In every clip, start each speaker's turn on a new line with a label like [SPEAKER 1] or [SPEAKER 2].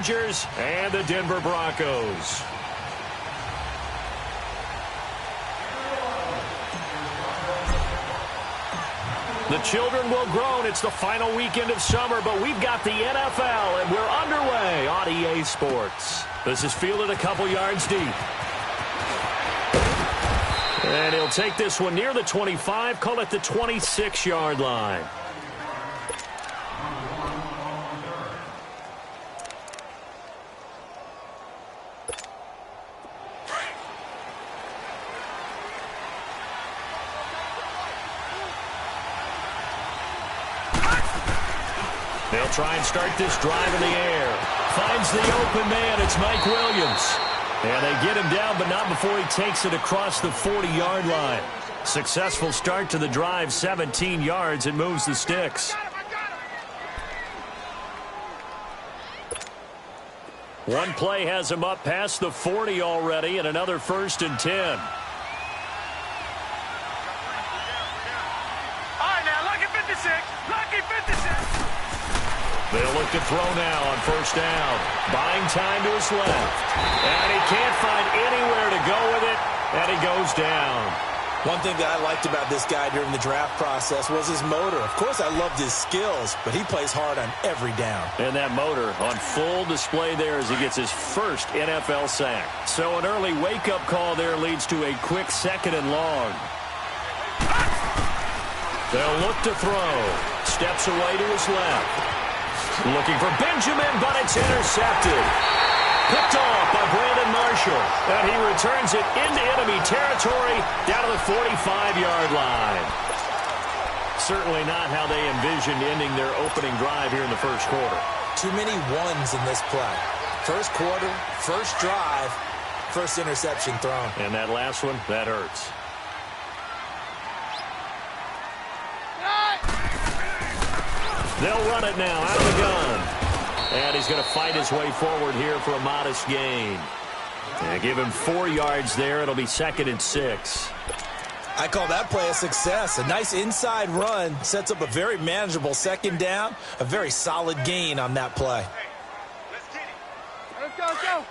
[SPEAKER 1] Chargers and the Denver Broncos. The children will groan. It's the final weekend of summer, but we've got the NFL, and we're underway on EA Sports. This is fielded a couple yards deep. And he'll take this one near the 25, call it the 26-yard line. They'll try and start this drive in the air. Finds the open man. It's Mike Williams. And they get him down, but not before he takes it across the 40-yard line. Successful start to the drive, 17 yards, and moves the sticks. One play has him up past the 40 already, and another 1st and 10. They'll look to throw now on 1st down. Buying time to his left. And he can't find anywhere to go with it, and he goes down.
[SPEAKER 2] One thing that I liked about this guy during the draft process was his motor. Of course, I loved his skills, but he plays hard on every down.
[SPEAKER 1] And that motor on full display there as he gets his first NFL sack. So an early wake-up call there leads to a quick 2nd and long. They'll look to throw. Steps away to his left. Looking for Benjamin, but it's intercepted. Picked off by Brandon Marshall. And he returns it into enemy territory down to the 45-yard line. Certainly not how they envisioned ending their opening drive here in the first quarter.
[SPEAKER 2] Too many ones in this play. First quarter, first drive, first interception thrown.
[SPEAKER 1] And that last one, that hurts. They'll run it now out of the gun. And he's going to fight his way forward here for a modest gain. And give him 4 yards there. It'll be 2nd and 6.
[SPEAKER 2] I call that play a success. A nice inside run sets up a very manageable 2nd down. A very solid gain on that play.
[SPEAKER 3] Let's get it. Let's go, let's go.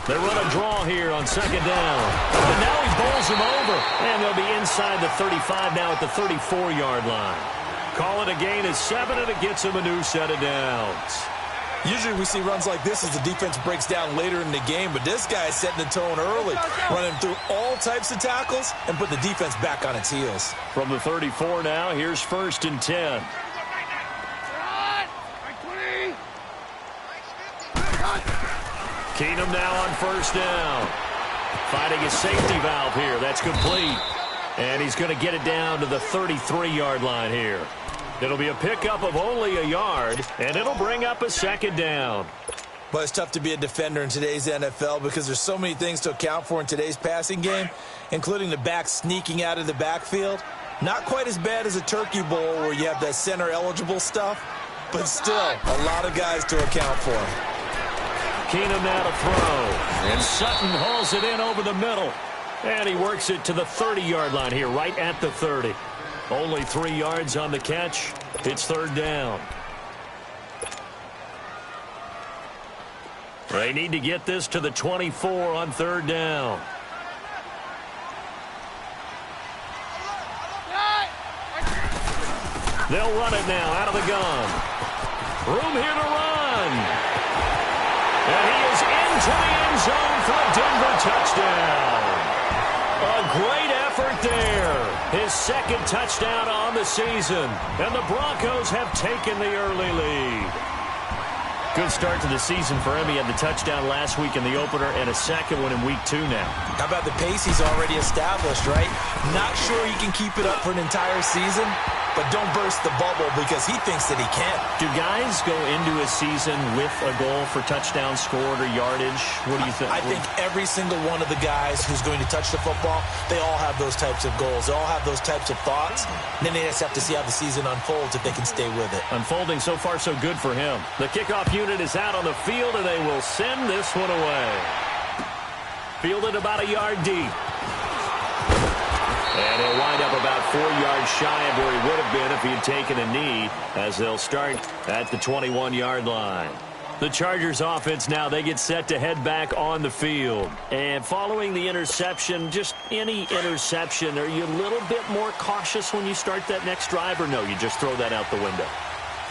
[SPEAKER 1] They run a draw here on 2nd down. And now he bowls him over. And they'll be inside the 35 now at the 34-yard line. Call it a gain of 7, and it gets him a new set of downs.
[SPEAKER 2] Usually we see runs like this as the defense breaks down later in the game, but this guy is setting the tone early, running through all types of tackles and put the defense back on its heels.
[SPEAKER 1] From the 34 now, here's 1st and 10. Keenum now on 1st down. Finding his safety valve here. That's complete. And he's going to get it down to the 33-yard line here. It'll be a pickup of only a yard, and it'll bring up a 2nd down.
[SPEAKER 2] But it's tough to be a defender in today's NFL because there's so many things to account for in today's passing game, including the back sneaking out of the backfield. Not quite as bad as a turkey bowl where you have that center-eligible stuff, but still a lot of guys to account for.
[SPEAKER 1] Keenum now to throw. And Sutton hauls it in over the middle. And he works it to the 30-yard line here, right at the 30. Only 3 yards on the catch. It's 3rd down. They need to get this to the 24 on 3rd down. They'll run it now out of the gun. Room here to run. And he is into the end zone for a Denver touchdown. A great effort there. His 2nd touchdown on the season. And the Broncos have taken the early lead. Good start to the season for him. He had the touchdown last week in the opener and a 2nd one in week 2 now.
[SPEAKER 2] How about the pace he's already established, right? Not sure he can keep it up for an entire season, but don't burst the bubble because he thinks that he can.
[SPEAKER 1] Do guys go into a season with a goal for touchdown scored or yardage? What do you think?
[SPEAKER 2] I think every single one of the guys who's going to touch the football, they all have those types of goals. They all have those types of thoughts. And then they just have to see how the season unfolds if they can stay with it.
[SPEAKER 1] Unfolding so far so good for him. The kickoff unit is out on the field, and they will send this one away. Fielded about a yard deep. And he'll wind up about 4 yards shy of where he would have been if he had taken a knee, as they'll start at the 21-yard line. The Chargers offense now, they get set to head back on the field. And following the interception, just any interception, are you a little bit more cautious when you start that next drive, or no, you just throw that out the window?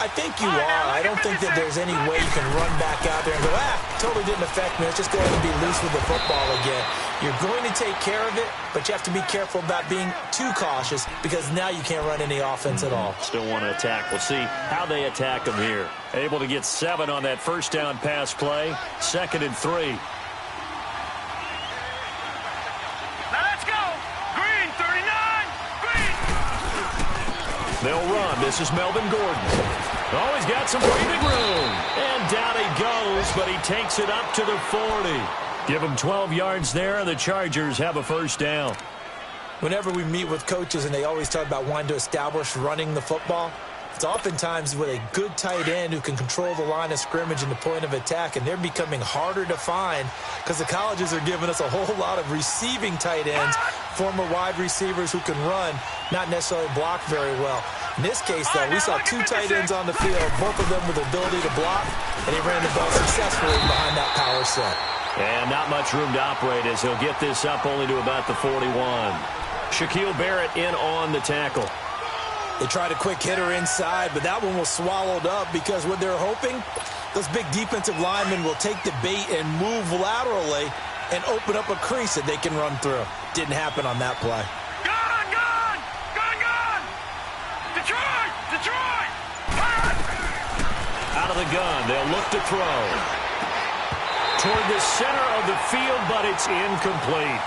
[SPEAKER 2] I think you are. I don't think that there's any way you can run back out there and go, totally didn't affect me. Let's just go ahead and be loose with the football again. You're going to take care of it, but you have to be careful about being too cautious because now you can't run any offense at all.
[SPEAKER 1] Still want to attack. We'll see how they attack them here. Able to get 7 on that first down pass play. 2nd and 3.
[SPEAKER 3] Now let's go. Green, 39. Green.
[SPEAKER 1] They'll run. This is Melvin Gordon. Oh, he's got some breathing room. And down he goes, but he takes it up to the 40. Give him 12 yards there, and the Chargers have a first down.
[SPEAKER 2] Whenever we meet with coaches and they always talk about wanting to establish running the football, it's oftentimes with a good tight end who can control the line of scrimmage and the point of attack, and they're becoming harder to find because the colleges are giving us a whole lot of receiving tight ends, former wide receivers who can run, not necessarily block very well. In this case, though, we saw 2 tight ends on the field, both of them with the ability to block, and he ran the ball successfully behind that power set.
[SPEAKER 1] And not much room to operate as he'll get this up only to about the 41. Shaquille Barrett in on the tackle.
[SPEAKER 2] They tried a quick hitter inside, but that one was swallowed up because what they're hoping, those big defensive linemen will take the bait and move laterally and open up a crease that they can run through. Didn't happen on that play.
[SPEAKER 3] Detroit! Detroit!
[SPEAKER 1] Out of the gun, they'll look to throw. Toward the center of the field, but it's incomplete.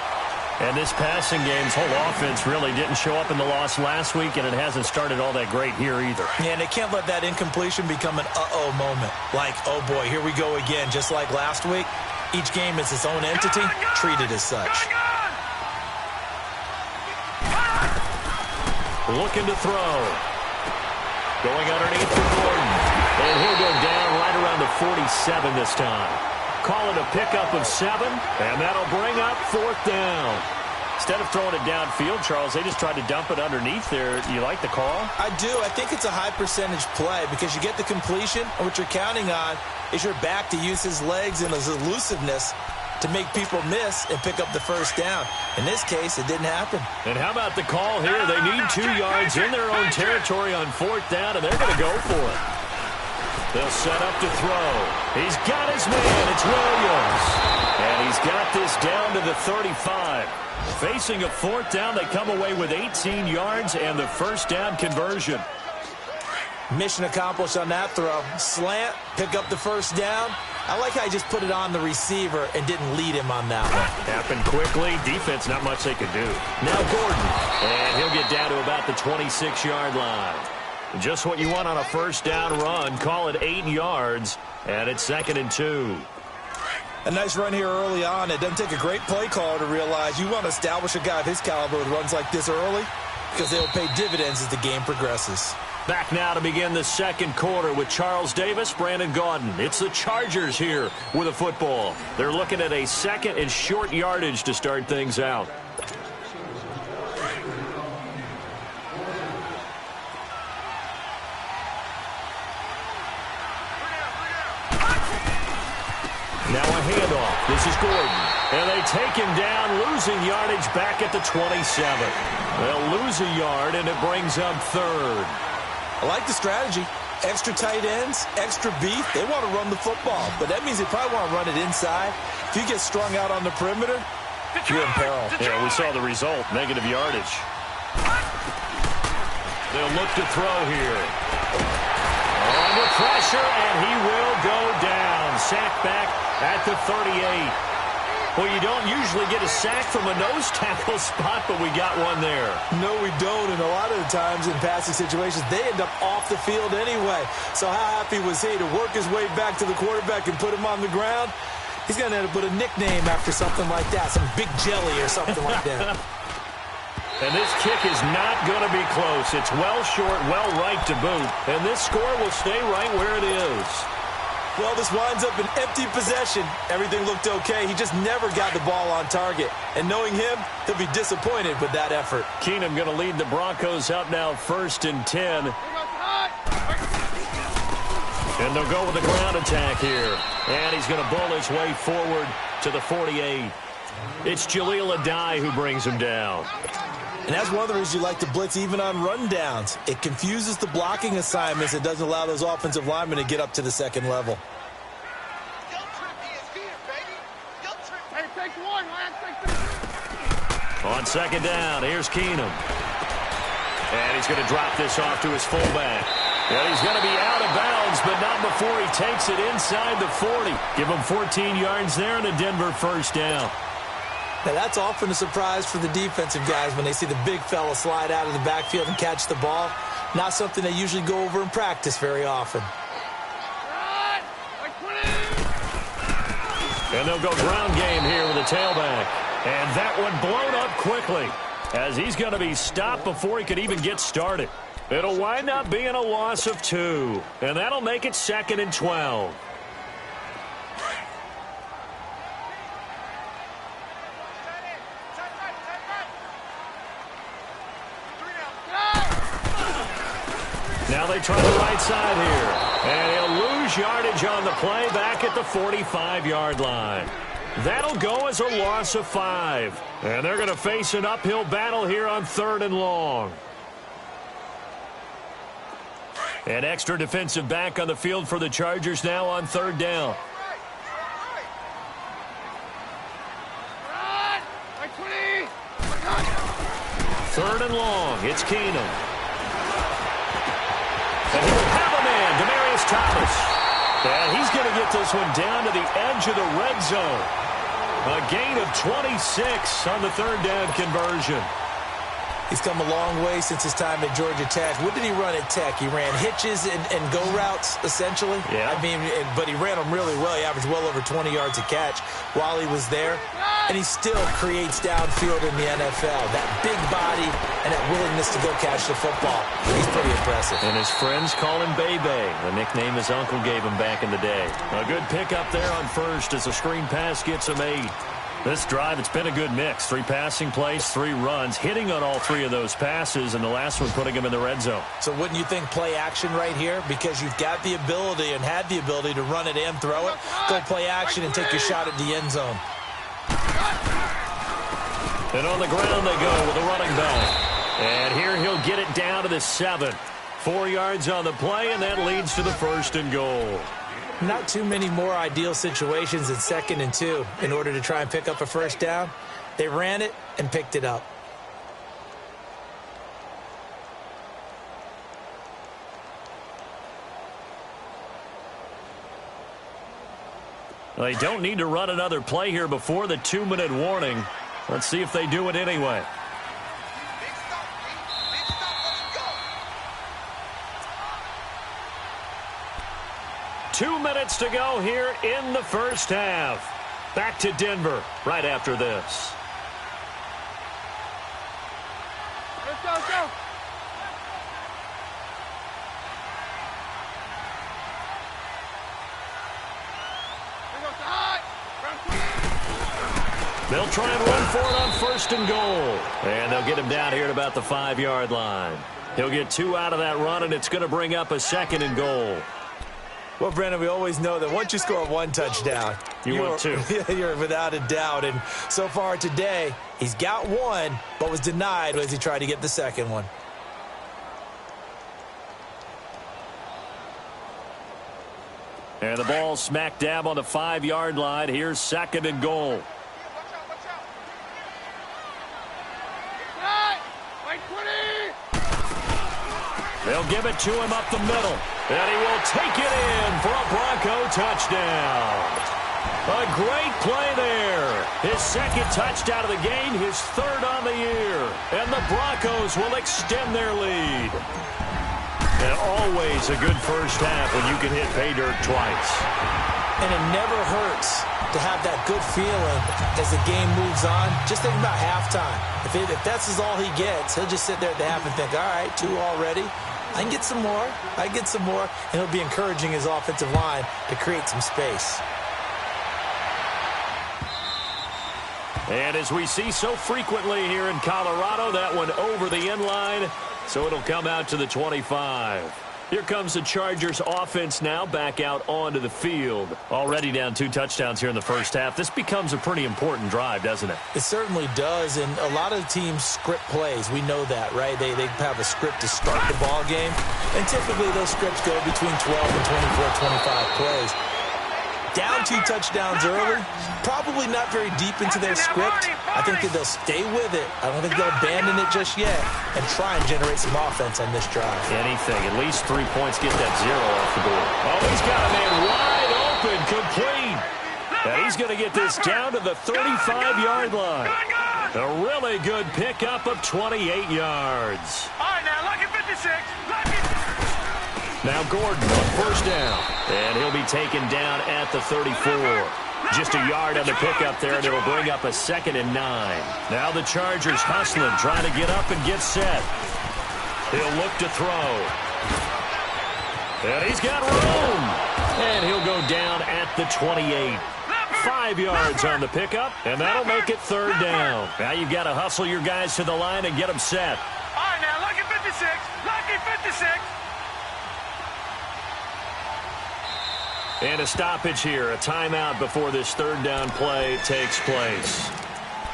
[SPEAKER 1] And this passing game's whole offense really didn't show up in the loss last week, and it hasn't started all that great here either.
[SPEAKER 2] Yeah, and they can't let that incompletion become an uh-oh moment. Like, oh boy, here we go again, just like last week. Each game is its own entity, treated as such.
[SPEAKER 1] Looking to throw. Going underneath for Gordon. And he'll go down right around the 47 this time. Call it a pickup of 7, and that'll bring up 4th down. Instead of throwing it downfield, Charles, they just tried to dump it underneath there. You like the call?
[SPEAKER 2] I do. I think it's a high-percentage play because you get the completion, and what you're counting on is your back to use his legs and his elusiveness to make people miss and pick up the first down. In this case, it didn't happen.
[SPEAKER 1] And how about the call here? They need 2 yards in their own territory on 4th down, and they're going to go for it. They'll set up to throw. He's got his man. It's Williams. And he's got this down to the 35. Facing a 4th down, they come away with 18 yards and the first down conversion.
[SPEAKER 2] Mission accomplished on that throw. Slant, pick up the first down. I like how he just put it on the receiver and didn't lead him on that one.
[SPEAKER 1] Happened quickly. Defense, not much they could do. Now Gordon. And he'll get down to about the 26-yard line. Just what you want on a first down run. Call it 8 yards, and it's 2nd and 2.
[SPEAKER 2] A nice run here early on. It doesn't take a great play caller to realize you want to establish a guy of his caliber with runs like this early because they'll pay dividends as the game progresses.
[SPEAKER 1] Back now to begin the second quarter with Charles Davis, Brandon Gaudin. It's the Chargers here with a football. They're looking at a 2nd and short yardage to start things out. Now a handoff. This is Gordon. And they take him down, losing yardage back at the 27. They'll lose a yard, and it brings up 3rd.
[SPEAKER 2] I like the strategy. Extra tight ends, extra beef. They want to run the football, but that means they probably want to run it inside. If you get strung out on the perimeter, you're in peril.
[SPEAKER 1] Yeah, we saw the result, negative yardage. They'll look to throw here. Under pressure, and he will go down. Sack back at the 38. Well, you don't usually get a sack from a nose tackle spot, but we got one there.
[SPEAKER 2] No, we don't, and a lot of the times in passing situations, they end up off the field anyway. So how happy was he to work his way back to the quarterback and put him on the ground? He's going to end up with a nickname after something like that, some Big Jelly or something like that.
[SPEAKER 1] And this kick is not going to be close. It's well short, well right to boot. And this score will stay right where it is.
[SPEAKER 2] Well, this winds up an empty possession. Everything looked okay. He just never got the ball on target. And knowing him, he'll be disappointed with that effort.
[SPEAKER 1] Keenum going to lead the Broncos up now 1st and 10. And they'll go with the ground attack here. And he's going to bull his way forward to the 48. It's Jaleel Adai who brings him down.
[SPEAKER 2] And that's one of the reasons you like to blitz even on rundowns. It confuses the blocking assignments. It doesn't allow those offensive linemen to get up to the second level.
[SPEAKER 3] Hey, take one, man.
[SPEAKER 1] On 2nd down, here's Keenum. And he's going to drop this off to his fullback. And he's going to be out of bounds, but not before he takes it inside the 40. Give him 14 yards there and a Denver 1st down.
[SPEAKER 2] Now, that's often a surprise for the defensive guys when they see the big fella slide out of the backfield and catch the ball. Not something they usually go over in practice very often.
[SPEAKER 1] And they'll go ground game here with a tailback. And that one blown up quickly as he's going to be stopped before he could even get started. It'll wind up being a loss of 2. And that'll make it 2nd and 12. Now they try the right side here. And he'll lose yardage on the play back at the 45-yard line. That'll go as a loss of 5. And they're going to face an uphill battle here on 3rd and long. An extra defensive back on the field for the Chargers now on 3rd down. Third and long. It's Keenum. And he'll have a man, Demaryius Thomas. And he's going to get this one down to the edge of the red zone. A gain of 26 on the 3rd down conversion.
[SPEAKER 2] He's come a long way since his time at Georgia Tech. What did he run at Tech? He ran hitches and go routes, essentially.
[SPEAKER 1] Yeah.
[SPEAKER 2] I mean, but he ran them really well. He averaged well over 20 yards a catch while he was there. And he still creates downfield in the NFL. That big body and that willingness to go catch the football. He's pretty impressive.
[SPEAKER 1] And his friends call him Bebe, the nickname his uncle gave him back in the day. A good pickup there on 1st as a screen pass gets him 8. This drive, it's been a good mix. 3 passing plays, 3 runs, hitting on all 3 of those passes, and the last one putting him in the red zone.
[SPEAKER 2] So wouldn't you think play action right here? Because you've got the ability and had the ability to run it and throw it. Go play action and take your shot at the end zone.
[SPEAKER 1] And on the ground they go with a running back. And here he'll get it down to the 7. 4 yards on the play, and that leads to the 1st and goal.
[SPEAKER 2] Not too many more ideal situations than 2nd and 2 in order to try and pick up a 1st down. They ran it and picked it up.
[SPEAKER 1] They don't need to run another play here before the 2-minute warning. Let's see if they do it anyway. Two minutes to go here in the 1st half. Back to Denver right after this.
[SPEAKER 3] Let's go, let's go.
[SPEAKER 1] They'll try and run for it on 1st and goal. And they'll get him down here at about the 5-yard line. He'll get 2 out of that run, and it's going to bring up a 2nd and goal.
[SPEAKER 2] Well, Brandon, we always know that once you score 1 touchdown,
[SPEAKER 1] you're 2.
[SPEAKER 2] You're without a doubt. And so far today, he's got 1, but was denied as he tried to get the 2nd one.
[SPEAKER 1] And the ball smack dab on the 5-yard line. Here's 2nd and goal. They'll give it to him up the middle. And he will take it in for a Bronco touchdown. A great play there. His 2nd touchdown of the game, his 3rd on the year. And the Broncos will extend their lead. And always a good 1st half when you can hit pay dirt twice.
[SPEAKER 2] And it never hurts to have that good feeling as the game moves on. Just think about halftime. If that's all he gets, he'll just sit there at the half and think, all right, 2 already. I can get some more. And it'll be encouraging his offensive line to create some space.
[SPEAKER 1] And as we see so frequently here in Colorado, that one over the end line, so it'll come out to the 25. Here comes the Chargers offense now back out onto the field. Already down 2 touchdowns here in the first half. This becomes a pretty important drive, doesn't it?
[SPEAKER 2] It certainly does, and a lot of teams script plays. We know that, right? They have a script to start the ball game, and typically those scripts go between 12 and 24, 25 plays. Down 2 touchdowns early, probably not very deep into their script. I think that they'll stay with it. I don't think they'll abandon it just yet and try and generate some offense on this drive.
[SPEAKER 1] Anything, at least 3 points, get that 0 off the board. Oh, he's got a man wide open, complete. And he's going to get this down to the 35-yard line. A really good pickup of 28 yards.
[SPEAKER 3] All right, now, lucky 56.
[SPEAKER 1] Now Gordon on first down. And he'll be taken down at the 34. Just a yard on the pickup there, and it'll bring up a 2nd and 9. Now the Chargers hustling, trying to get up and get set. He'll look to throw. And he's got room. And he'll go down at the 28. 5 yards on the pickup, and that'll make it 3rd down. Now you've got to hustle your guys to the line and get them set.
[SPEAKER 3] All right, now, lucky 56. Lucky 56.
[SPEAKER 1] And a stoppage here, a timeout before this 3rd down play takes place.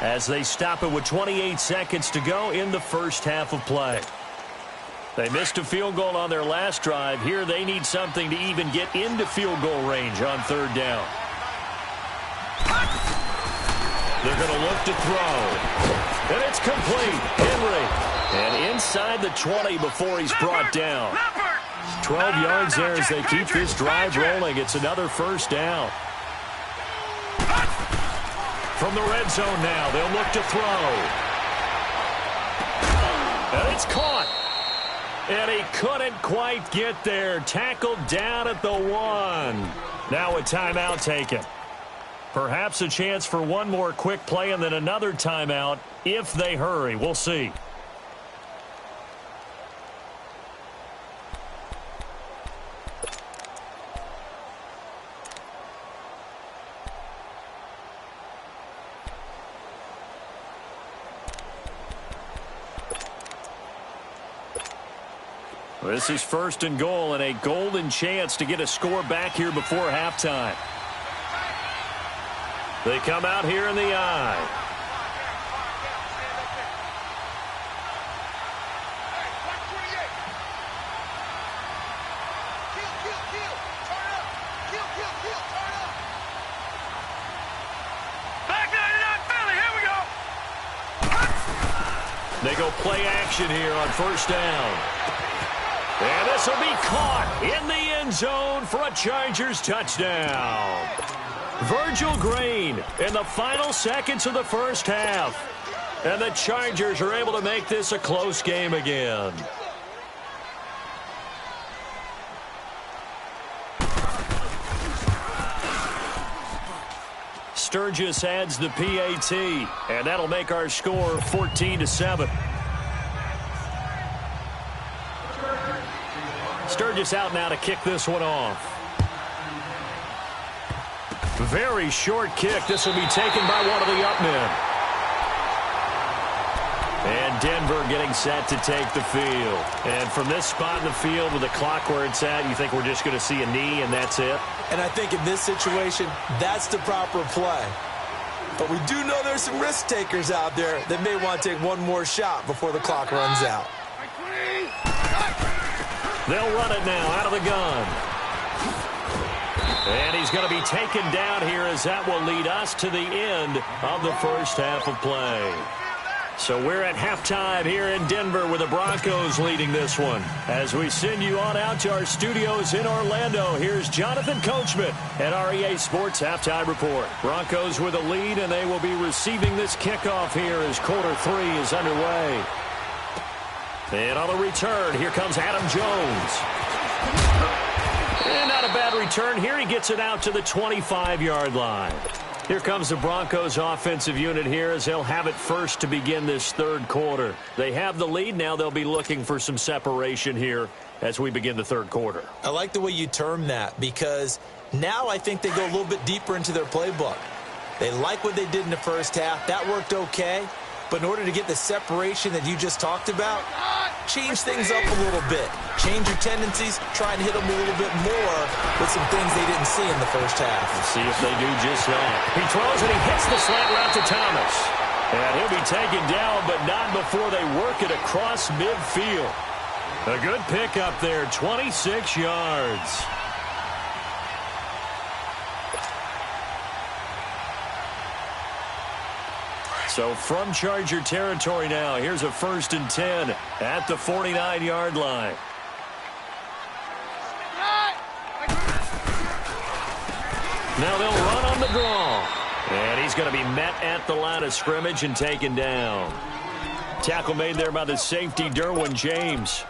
[SPEAKER 1] As they stop it with 28 seconds to go in the first half of play. They missed a field goal on their last drive. Here they need something to even get into field goal range on 3rd down. They're going to look to throw. And it's complete. Henry. And inside the 20 before he's brought down. 12 yards there as they keep this drive rolling. It's another 1st down. From the red zone now, they'll look to throw. And it's caught. And he couldn't quite get there. Tackled down at the 1. Now a timeout taken. Perhaps a chance for one more quick play and then another timeout if they hurry. We'll see. This is 1st and goal and a golden chance to get a score back here before halftime. They come out here in the eye. They go play action here on 1st down. And this will be caught in the end zone for a Chargers touchdown. Virgil Green in the final seconds of the first half. And the Chargers are able to make this a close game again. Sturgis adds the PAT, and that'll make our score 14-7. Sturgis out now to kick this one off. Very short kick. This will be taken by one of the up men. And Denver getting set to take the field. And from this spot in the field with the clock where it's at, you think we're just going to see a knee and that's it?
[SPEAKER 2] And I think in this situation, that's the proper play. But we do know there's some risk takers out there that may want to take one more shot before the clock runs out.
[SPEAKER 1] They'll run it now out of the gun. And he's going to be taken down here as that will lead us to the end of the first half of play. So we're at halftime here in Denver with the Broncos leading this one. As we send you on out to our studios in Orlando, here's Jonathan Coachman at REA Sports Halftime Report. Broncos with a lead, and they will be receiving this kickoff here as quarter 3 is underway. And on the return, here comes Adam Jones. And not a bad return here. He gets it out to the 25-yard line. Here comes the Broncos offensive unit here as they'll have it first to begin this third quarter. They have the lead. Now they'll be looking for some separation here as we begin the third quarter.
[SPEAKER 2] I like the way you term that because now I think they go a little bit deeper into their playbook. They like what they did in the first half. That worked okay. But in order to get the separation that you just talked about, change things up a little bit. Change your tendencies, try and hit them a little bit more with some things they didn't see in the first half.
[SPEAKER 1] Let's see if they do just that. He throws and he hits the slant route to Thomas. And he'll be taken down, but not before they work it across midfield. A good pickup there, 26 yards. So from Charger territory now, here's a 1st and 10 at the 49-yard line. Now they'll run on the draw. And he's going to be met at the line of scrimmage and taken down. Tackle made there by the safety, Derwin James.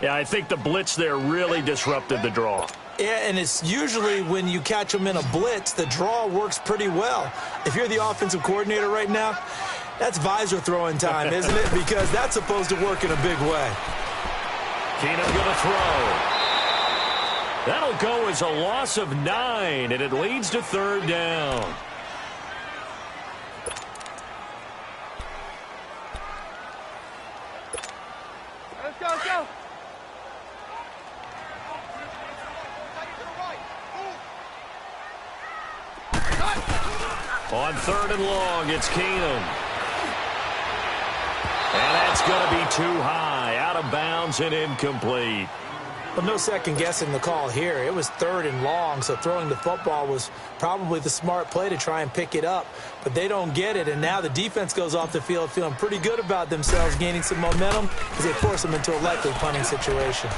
[SPEAKER 1] Yeah, I think the blitz there really disrupted the draw.
[SPEAKER 2] Yeah, and it's usually when you catch them in a blitz, the draw works pretty well. If you're the offensive coordinator right now, that's visor throwing time, isn't it? Because that's supposed to work in a big way.
[SPEAKER 1] Keenum going to throw. That'll go as a loss of 9, and it leads to 3rd down.
[SPEAKER 3] Let's go, let's go.
[SPEAKER 1] On 3rd and long, it's Keenum. And that's going to be too high, out of bounds and incomplete.
[SPEAKER 2] Well, no second guessing the call here. It was 3rd and long, so throwing the football was probably the smart play to try and pick it up. But they don't get it, and now the defense goes off the field feeling pretty good about themselves, gaining some momentum as they force them into a likely punting situation.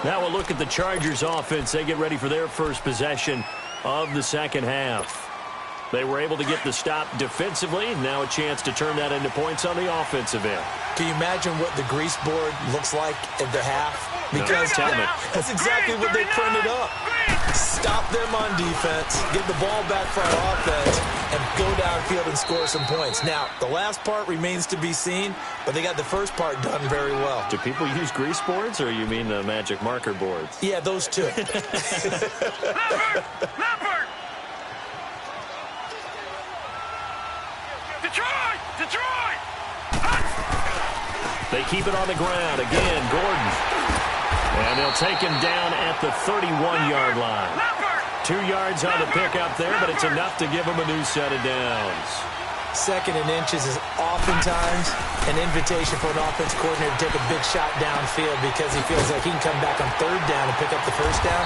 [SPEAKER 1] Now we'll look at the Chargers offense. They get ready for their first possession of the second half. They were able to get the stop defensively. Now a chance to turn that into points on the offensive end.
[SPEAKER 2] Can you imagine what the grease board looks like at the half? Because
[SPEAKER 1] tell me.
[SPEAKER 2] that's exactly what they printed up. Stop them on defense, get the ball back for our offense, and go downfield and score some points. Now, the last part remains to be seen, but they got the first part done very well.
[SPEAKER 1] Do people use grease boards, or you mean the magic marker boards?
[SPEAKER 2] Yeah, those two.
[SPEAKER 3] Leopard! Detroit! Detroit!
[SPEAKER 1] They keep it on the ground. Again, Gordon. And they'll take him down at the 31-yard line. 2 yards on the pickup there, but it's enough to give him a new set of downs.
[SPEAKER 2] 2nd and inches is oftentimes an invitation for an offense coordinator to take a big shot downfield because he feels like he can come back on 3rd down and pick up the 1st down.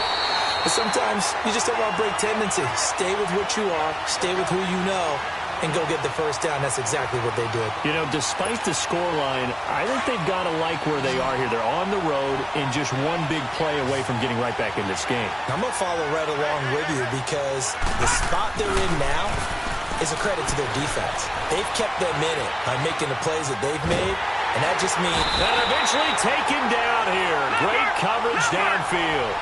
[SPEAKER 2] But sometimes you just don't want to break tendency. Stay with what you are, stay with who you know, and go get the 1st down. That's exactly what they did.
[SPEAKER 1] You know, despite the scoreline, I think they've got to like where they are here. They're on the road and just one big play away from getting right back in this game.
[SPEAKER 2] I'm going to follow right along with you because the spot they're in now is a credit to their defense. They've kept them in it by making the plays that they've made, and that just means...
[SPEAKER 1] And eventually taken down here. Great coverage downfield.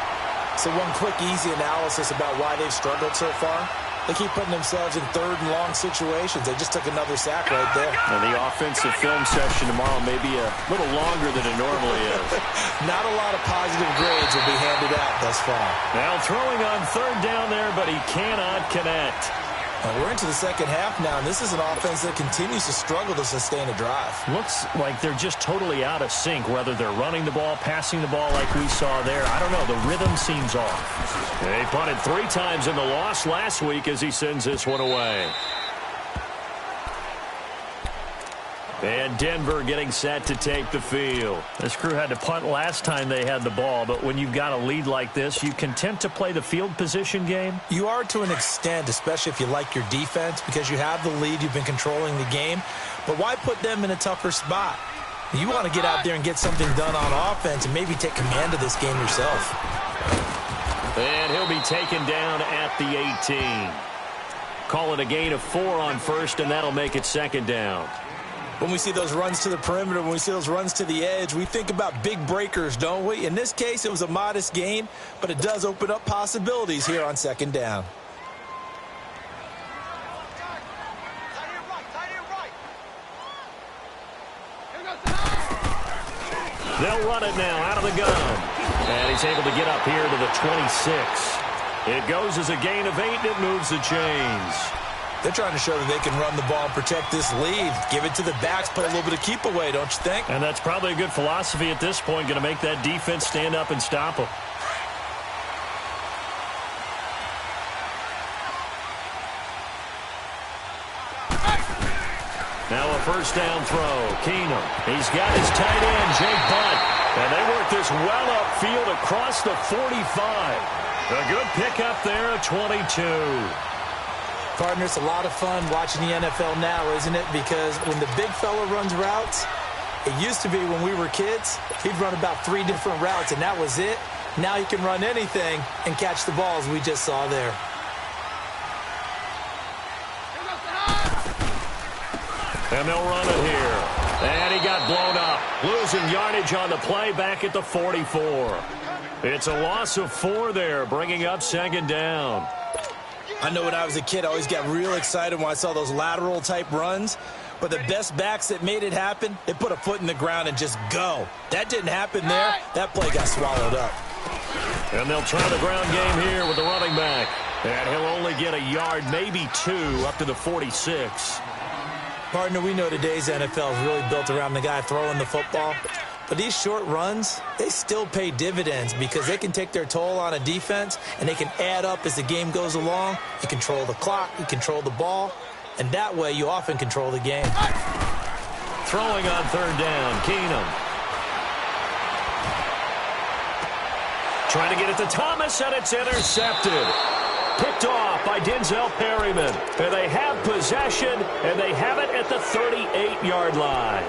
[SPEAKER 2] So one quick, easy analysis about why they've struggled so far. They keep putting themselves in 3rd and long situations. They just took another sack right there.
[SPEAKER 1] Now the offensive film session tomorrow may be a little longer than it normally is.
[SPEAKER 2] Not a lot of positive grades will be handed out thus far.
[SPEAKER 1] Now throwing on 3rd down there, but he cannot connect.
[SPEAKER 2] Now we're into the second half now, and this is an offense that continues to struggle to sustain a drive.
[SPEAKER 1] Looks like they're just totally out of sync, whether they're running the ball, passing the ball like we saw there. I don't know. The rhythm seems off. They punted 3 times in the loss last week as he sends this one away. And Denver getting set to take the field. This crew had to punt last time they had the ball, but when you've got a lead like this, you content to play the field position game?
[SPEAKER 2] You are to an extent, especially if you like your defense, because you have the lead, you've been controlling the game. But why put them in a tougher spot? You want to get out there and get something done on offense and maybe take command of this game yourself.
[SPEAKER 1] And he'll be taken down at the 18. Call it a gain of 4 on 1st, and that'll make it 2nd down.
[SPEAKER 2] When we see those runs to the perimeter, when we see those runs to the edge, we think about big breakers, don't we? In this case, it was a modest gain, but it does open up possibilities here on second down.
[SPEAKER 1] They'll run it now out of the gun. And he's able to get up here to the 26. It goes as a gain of 8, and it moves the chains.
[SPEAKER 2] They're trying to show that they can run the ball and protect this lead. Give it to the backs, play a little bit of keep away, don't you think?
[SPEAKER 1] And that's probably a good philosophy at this point, going to make that defense stand up and stop them. Now a first down throw. Keenum. He's got his tight end, Jake Butt. And they work this well upfield across the 45. A good pickup there at 22.
[SPEAKER 2] Partner, it's a lot of fun watching the NFL now, isn't it? Because when the big fella runs routes, it used to be when we were kids, he'd run about 3 different routes, and that was it. Now he can run anything and catch the balls we just saw there.
[SPEAKER 1] And they'll run it here. And he got blown up. Losing yardage on the play back at the 44. It's a loss of 4 there, bringing up second down.
[SPEAKER 2] I know when I was a kid, I always got real excited when I saw those lateral-type runs. But the best backs that made it happen, they put a foot in the ground and just go. That didn't happen there. That play got swallowed up.
[SPEAKER 1] And they'll try the ground game here with the running back. And he'll only get a yard, maybe 2, up to the 46.
[SPEAKER 2] Partner, we know today's NFL is really built around the guy throwing the football. But these short runs, they still pay dividends because they can take their toll on a defense and they can add up as the game goes along. You control the clock, you control the ball, and that way you often control the game.
[SPEAKER 1] Throwing on third down, Keenum. Trying to get it to Thomas, and it's intercepted. Picked off by Denzel Perryman. And they have possession, and they have it at the 38-yard line.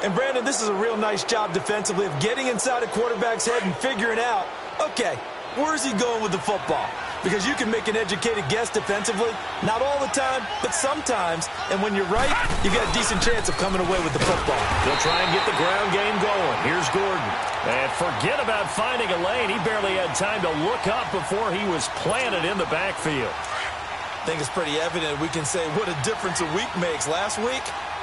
[SPEAKER 2] And, Brandon, this is a real nice job defensively of getting inside a quarterback's head and figuring out, okay, where's he going with the football? Because you can make an educated guess defensively, not all the time, but sometimes. And when you're right, you got a decent chance of coming away with the football.
[SPEAKER 1] They'll try and get the ground game going. Here's Gordon. And forget about finding a lane. He barely had time to look up before he was planted in the backfield.
[SPEAKER 2] I think it's pretty evident we can say what a difference a week makes. Last week,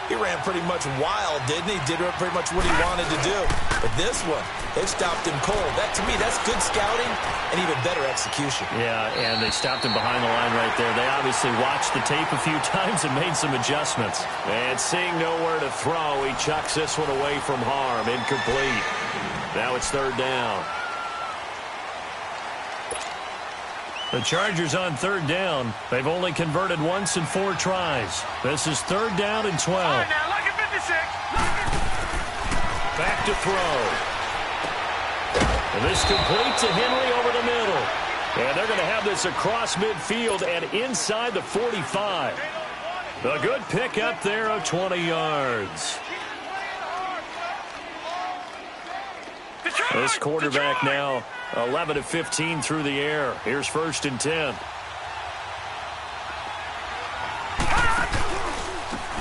[SPEAKER 2] he ran pretty much wild, didn't he? Did pretty much what he wanted to do. But this one, they've stopped him cold. That, to me, that's good scouting and even better execution.
[SPEAKER 1] Yeah, and they stopped him behind the line right there. They obviously watched the tape a few times and made some adjustments. And seeing nowhere to throw, he chucks this one away from harm. Incomplete. Now it's third down. The Chargers on third down. They've only converted once in 4 tries. This is third down and 12.
[SPEAKER 3] All right, now, look at 56.
[SPEAKER 1] Back to throw. And this complete to Henry over the middle. And they're going to have this across midfield and inside the 45. A good pick up there of 20 yards. This quarterback now 11 of 15 through the air. Here's first and 10.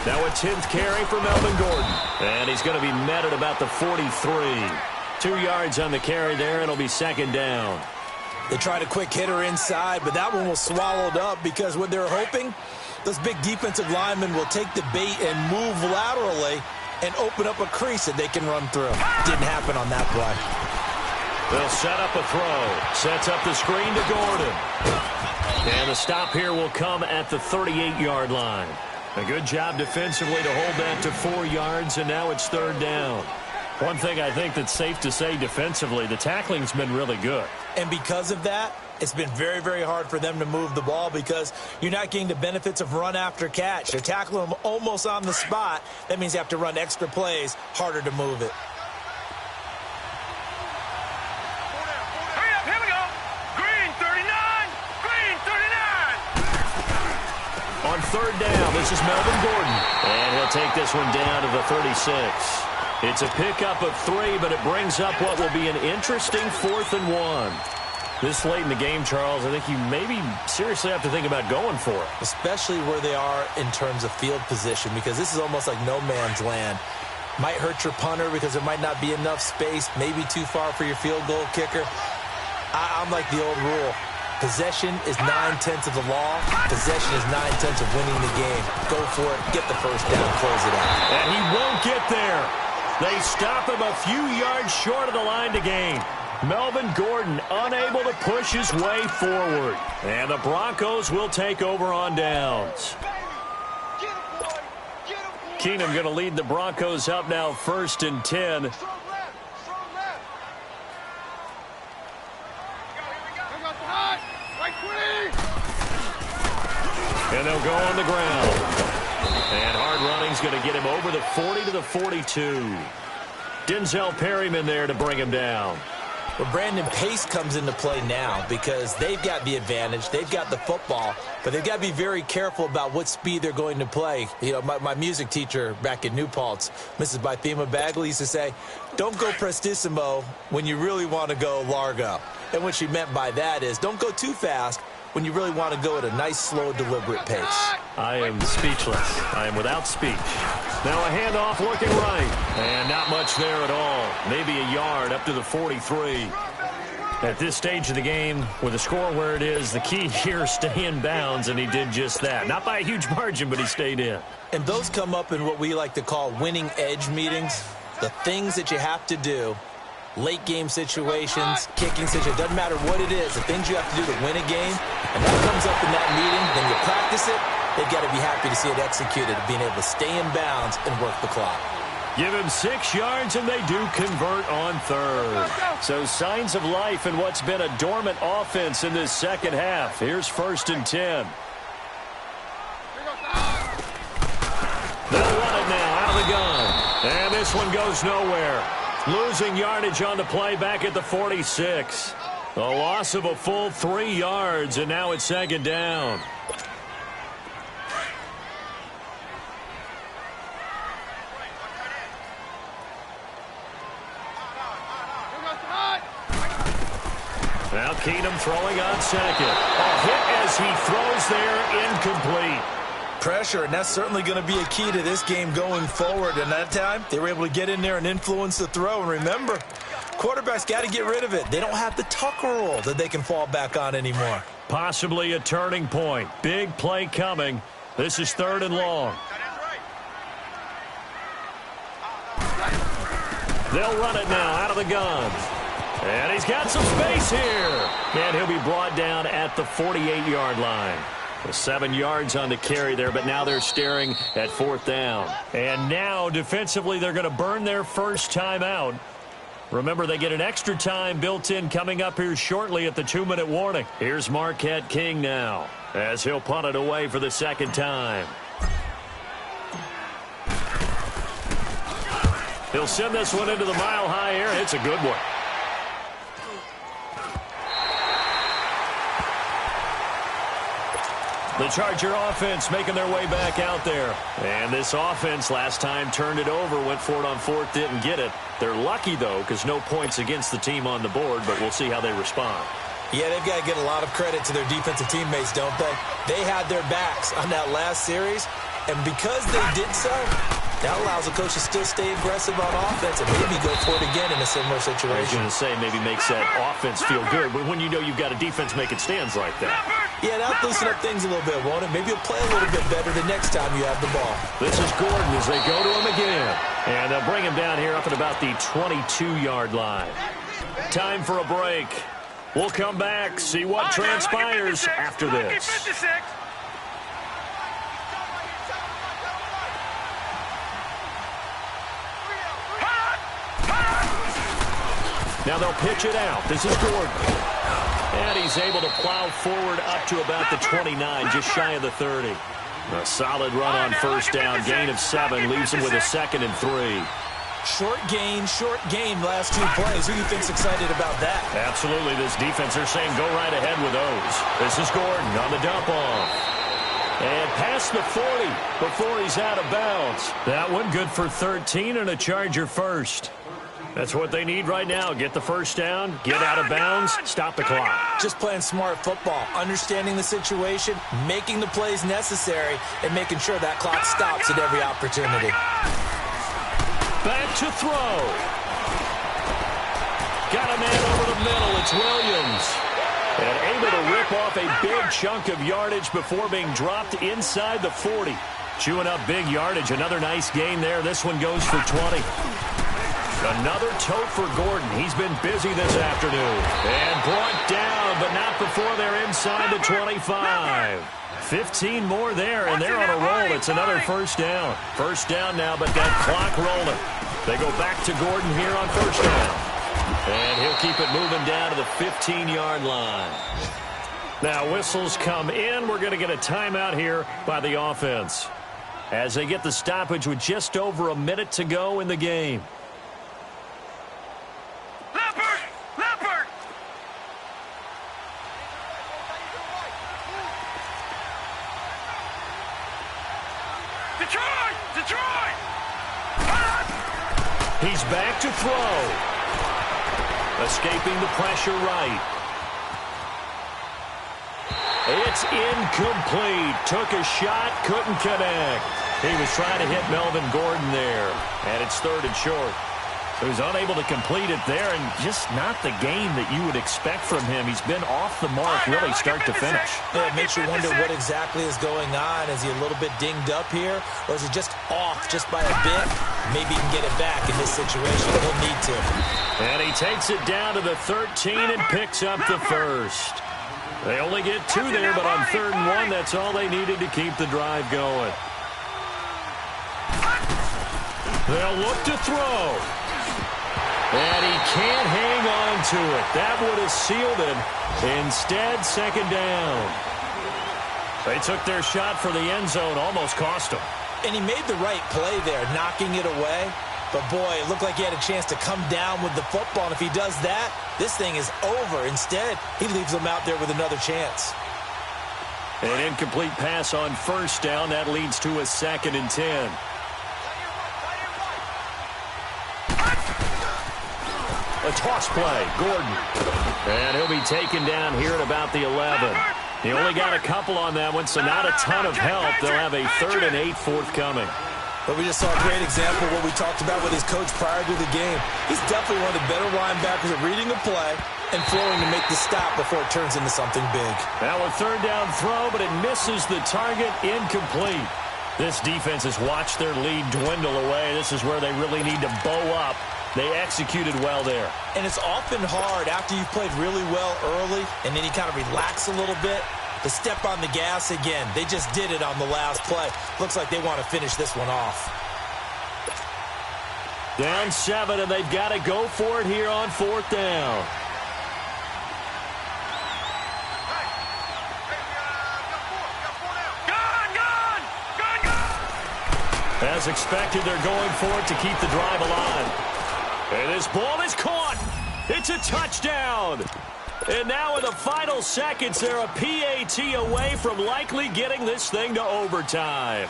[SPEAKER 1] Now a 10th carry for Melvin Gordon. And he's going to be met at about the 43. 2 yards on the carry there. It'll be second down.
[SPEAKER 2] They tried a quick hitter inside, but that one was swallowed up because what they're hoping, those big defensive linemen will take the bait and move laterally and open up a crease that they can run through. Didn't happen on that play.
[SPEAKER 1] They'll set up a throw. Sets up the screen to Gordon. And the stop here will come at the 38-yard line. A good job defensively to hold that to 4 yards, and now it's third down. One thing I think that's safe to say defensively, the tackling's been really good.
[SPEAKER 2] And because of that, it's been very, very hard for them to move the ball because you're not getting the benefits of run after catch. They're tackling them almost on the spot. That means you have to run extra plays, harder to move it.
[SPEAKER 3] Hurry up, here we go. Green 39. Green 39.
[SPEAKER 1] On third down, this is Melvin Gordon. And he'll take this one down to the 36. It's a pickup of 3, but it brings up what will be an interesting 4th and 1. This late in the game, Charles, I think you maybe seriously have to think about going for it.
[SPEAKER 2] Especially where they are in terms of field position, because this is almost like no man's land. Might hurt your punter because there might not be enough space, maybe too far for your field goal kicker. I'm like the old rule. Possession is 9/10 of the law. Possession is 9/10 of winning the game. Go for it. Get the first down. Close it out.
[SPEAKER 1] And he won't get there. They stop him a few yards short of the line to gain. Melvin Gordon unable to push his way forward. And the Broncos will take over on downs. Keenum going to lead the Broncos up now 1st and 10. And they'll go on the ground. And hard running's going to get him over the 40 to the 42. Denzel Perryman there to bring him down.
[SPEAKER 2] Well, Brandon, pace comes into play now because they've got the advantage. They've got the football, but they've got to be very careful about what speed they're going to play. You know, my music teacher back in New Paltz, Mrs. Bythema Bagley, used to say, don't go prestissimo when you really want to go largo. And what she meant by that is don't go too fast when you really want to go at a nice, slow, deliberate pace.
[SPEAKER 1] I am speechless. I am without speech. Now a handoff looking right. And not much there at all. Maybe a yard up to the 43. At this stage of the game, with the score where it is, the key here is stay in bounds, and he did just that. Not by a huge margin, but he stayed in.
[SPEAKER 2] And those come up in what we like to call winning edge meetings. The things that you have to do. Late game situations, kicking situations, doesn't matter what it is, the things you have to do to win a game, and that comes up in that meeting, then you practice it, they've got to be happy to see it executed, being able to stay in bounds and work the clock.
[SPEAKER 1] Give him 6 yards, and they do convert on 3rd. So signs of life in what's been a dormant offense in this second half. Here's 1st and 10. They'll run it now out of the gun. And this one goes nowhere. Losing yardage on the play back at the 46. A loss of a full 3 yards, and now it's 2nd down. Now Keenum throwing on 2nd. A hit as he throws there, incomplete.
[SPEAKER 2] Pressure, and that's certainly going to be a key to this game going forward. And that time, they were able to get in there and influence the throw. And remember, quarterbacks got to get rid of it. They don't have the Tucker rule that they can fall back on anymore.
[SPEAKER 1] Possibly a turning point. Big play coming. This is 3rd and long. They'll run it now out of the gun. And he's got some space here. And he'll be brought down at the 48-yard line. 7 yards on the carry there, but now they're staring at 4th down. And now, defensively, they're going to burn their first time out. Remember, they get an extra time built in coming up here shortly at the 2-minute warning. Here's Marquette King now, as he'll punt it away for the 2nd time. He'll send this one into the mile-high air, and it's a good one. The Charger offense making their way back out there. And this offense last time turned it over, went for it on 4th, didn't get it. They're lucky, though, because no points against the team on the board, but we'll see how they respond.
[SPEAKER 2] Yeah, they've got to get a lot of credit to their defensive teammates, don't they? They had their backs on that last series, and because they did so, that allows the coach to still stay aggressive on offense and maybe go for it again in a similar situation.
[SPEAKER 1] I was going to say maybe makes that offense feel good, but when you know you've got a defense making stands like that.
[SPEAKER 2] Yeah, that'll loosen up things a little bit, won't it? Maybe you'll play a little bit better the next time you have the ball.
[SPEAKER 1] This is Gordon as they go to him again. And they'll bring him down here up at about the 22-yard line. Time for a break. We'll come back, see what transpires after this. Now they'll pitch it out. This is Gordon. And he's able to plow forward up to about the 29, just shy of the 30. A solid run on 1st down, gain of 7, leaves him with a 2nd and 3.
[SPEAKER 2] Short gain, last 2 plays. Who do you think's excited about that?
[SPEAKER 1] Absolutely, this defense, they're saying go right ahead with those. This is Gordon on the dump off. And past the 40 before he's out of bounds. That one good for 13 and a Charger first. That's what they need right now. Get the first down, get out of bounds, stop the clock.
[SPEAKER 2] Just playing smart football, understanding the situation, making the plays necessary, and making sure that clock stops at every opportunity.
[SPEAKER 1] Back to throw. Got a man over the middle. It's Williams. And able to rip off a big chunk of yardage before being dropped inside the 40. Chewing up big yardage. Another nice gain there. This one goes for 20. Another tote for Gordon. He's been busy this afternoon. And brought down, but not before they're inside the 25. 15 more there, and they're on a roll. It's another first down. First down now, but that clock rolling. They go back to Gordon here on first down. And he'll keep it moving down to the 15-yard line. Now whistles come in. We're going to get a timeout here by the offense as they get the stoppage with just over a minute to go in the game.
[SPEAKER 3] Leopard! Detroit!
[SPEAKER 1] He's back to throw. Escaping the pressure right. It's incomplete. Took a shot, couldn't connect. He was trying to hit Melvin Gordon there. And it's third and short. He was unable to complete it there, and just not the game that you would expect from him. He's been off the mark really start to finish.
[SPEAKER 2] Yeah, it makes you wonder what exactly is going on. Is he a little bit dinged up here, or is he just off just by a bit? Maybe he can get it back in this situation. He'll need to.
[SPEAKER 1] And he takes it down to the 13 and picks up the first. They only get 2 there, but on 3rd and 1, that's all they needed to keep the drive going. They'll look to throw. And he can't hang on to it. That would have sealed it. Instead, second down. They took their shot for the end zone, almost cost them.
[SPEAKER 2] And he made the right play there, knocking it away. But, boy, it looked like he had a chance to come down with the football. And if he does that, this thing is over. Instead, he leaves them out there with another chance.
[SPEAKER 1] An incomplete pass on first down. That leads to a 2nd and 10. A toss play, Gordon. And he'll be taken down here at about the 11. He only got a couple on that one, so not a ton of help. They'll have a 3rd and 8 forthcoming.
[SPEAKER 2] But we just saw a great example of what we talked about with his coach prior to the game. He's definitely one of the better linebackers at reading the play and flowing to make the stop before it turns into something big.
[SPEAKER 1] Now a 3rd down throw, but it misses the target, incomplete. This defense has watched their lead dwindle away. This is where they really need to bow up. They executed well there.
[SPEAKER 2] And it's often hard after you've played really well early and then you kind of relax a little bit to step on the gas again. They just did it on the last play. Looks like they want to finish this one off.
[SPEAKER 1] Down 7, and they've got to go for it here on 4th down. As expected, they're going for it to keep the drive alive. And this ball is caught. It's a touchdown. And now in the final seconds, they're a PAT away from likely getting this thing to overtime.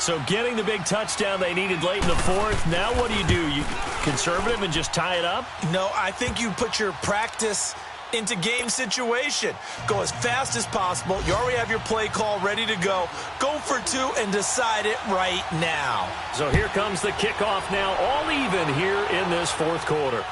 [SPEAKER 1] So getting the big touchdown they needed late in the 4th. Now what do? You conservative and just tie it up?
[SPEAKER 2] No, I think you put your practice into game situation. Go as fast as possible. You already have your play call ready to go. Go for 2 and decide it right now.
[SPEAKER 1] So here comes the kickoff now, all even here in this 4th quarter.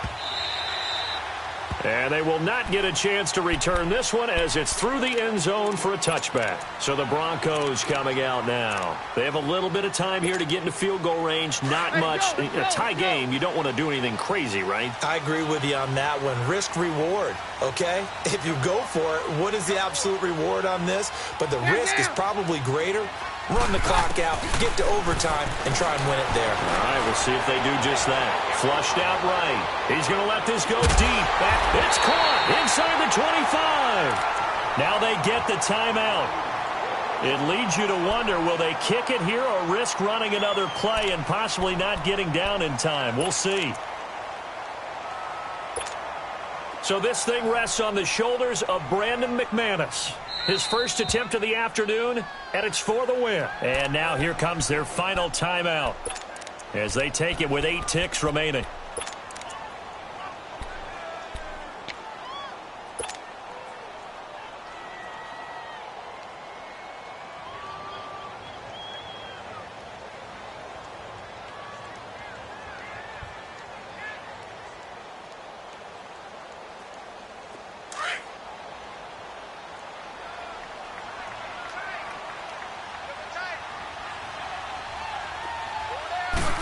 [SPEAKER 1] And they will not get a chance to return this one as it's through the end zone for a touchback. So the Broncos coming out now. They have a little bit of time here to get into field goal range. Not much. In a tie game, you don't want to do anything crazy, right?
[SPEAKER 2] I agree with you on that one. Risk reward, okay? If you go for it, what is the absolute reward on this? But the risk is probably greater. Run the clock out, get to overtime, and try and win it there.
[SPEAKER 1] All right, we'll see if they do just that. Flushed out right. He's going to let this go deep. It's caught inside the 25. Now they get the timeout. It leads you to wonder, will they kick it here or risk running another play and possibly not getting down in time? We'll see. So this thing rests on the shoulders of Brandon McManus. His first attempt of the afternoon, and it's for the win. And now here comes their final timeout as they take it with 8 ticks remaining.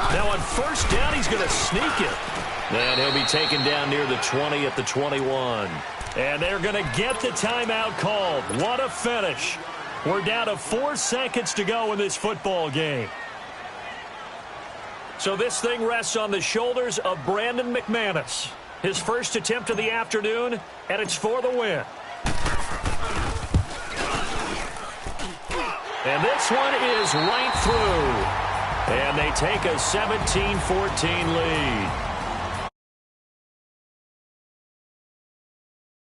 [SPEAKER 1] Now on first down, he's going to sneak it. And he'll be taken down near the 20 at the 21. And they're going to get the timeout called. What a finish. We're down to 4 seconds to go in this football game. So this thing rests on the shoulders of Brandon McManus. His first attempt of the afternoon, and it's for the win. And this one is right through. And they take a 17-14 lead.